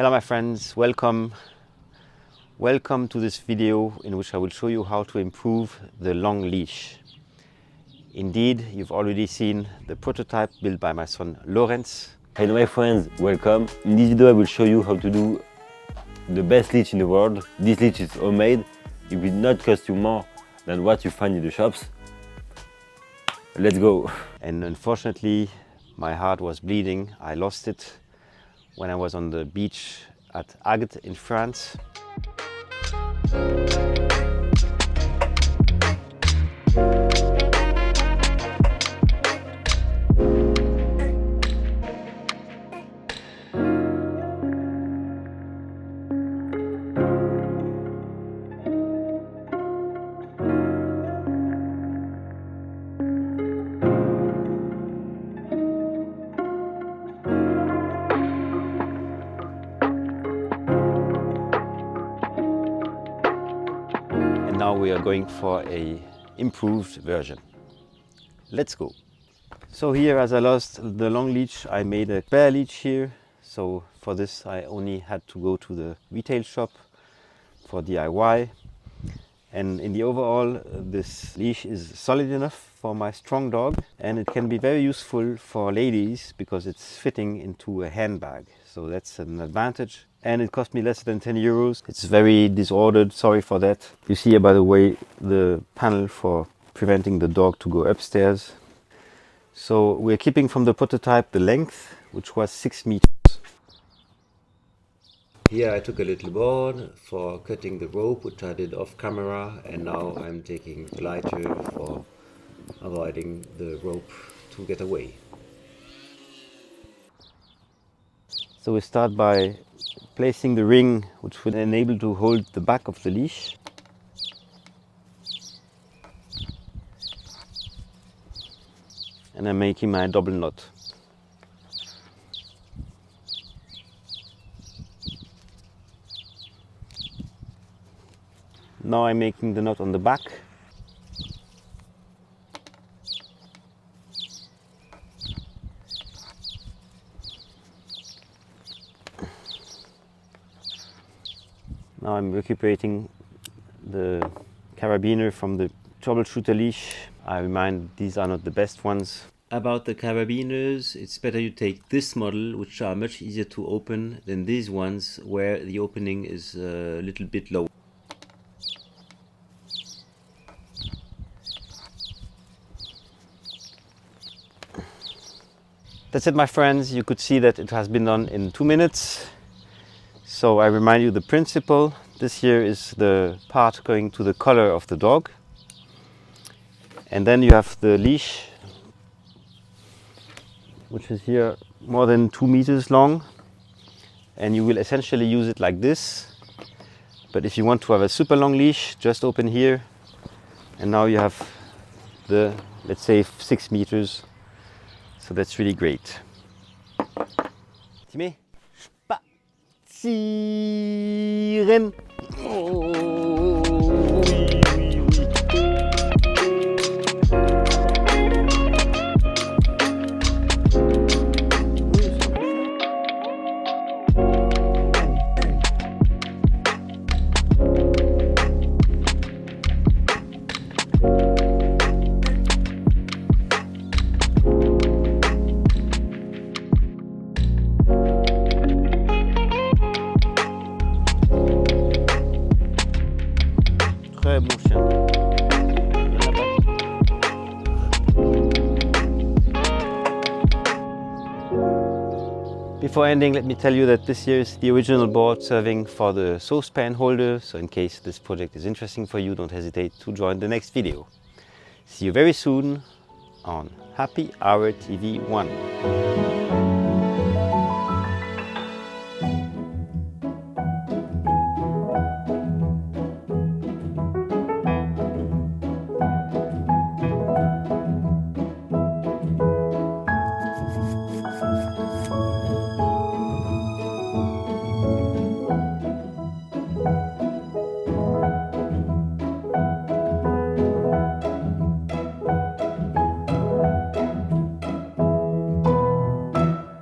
Hello my friends, welcome to this video in which I will show you how to improve the long leash. Indeed, you've already seen the prototype built by my son Lorenz. Hello my friends, welcome. In this video I will show you how to do the best leash in the world. This leash is homemade. It will not cost you more than what you find in the shops. Let's go. And unfortunately, my heart was bleeding. I lost it when I was on the beach at Agde in France. Now we are going for a improved version. Let's go. So here, as I lost the long leash, I made a spare leash here. So for this I only had to go to the retail shop for DIY. And in the overall, this leash is solid enough for my strong dog, and it can be very useful for ladies because it's fitting into a handbag. So that's an advantage. And it cost me less than 10 euros. It's very disordered, sorry for that. You see here, by the way, the panel for preventing the dog to go upstairs. So we're keeping from the prototype the length, which was 6 meters. Here I took a little board for cutting the rope, which I did off camera, and now I'm taking a lighter for avoiding the rope to get away. So we start by placing the ring, which would enable to hold the back of the leash. And I'm making my double knot. Now I'm making the knot on the back. Now I'm recuperating the carabiner from the troubleshooter leash. I remind these are not the best ones. About the carabiners, it's better you take this model, which are much easier to open than these ones where the opening is a little bit low. That's it my friends, you could see that it has been done in 2 minutes. So I remind you the principle. This here is the part going to the collar of the dog. And then you have the leash, which is here more than 2 meters long. And you will essentially use it like this. But if you want to have a super long leash, just open here. And now you have the, let's say, 6 meters. So that's really great. Timée, spazieren. Très bon chien. Before ending, let me tell you that this here is the original board serving for the saucepan holder. So in case this project is interesting for you, don't hesitate to join the next video. See you very soon on Happy Hour TV 1.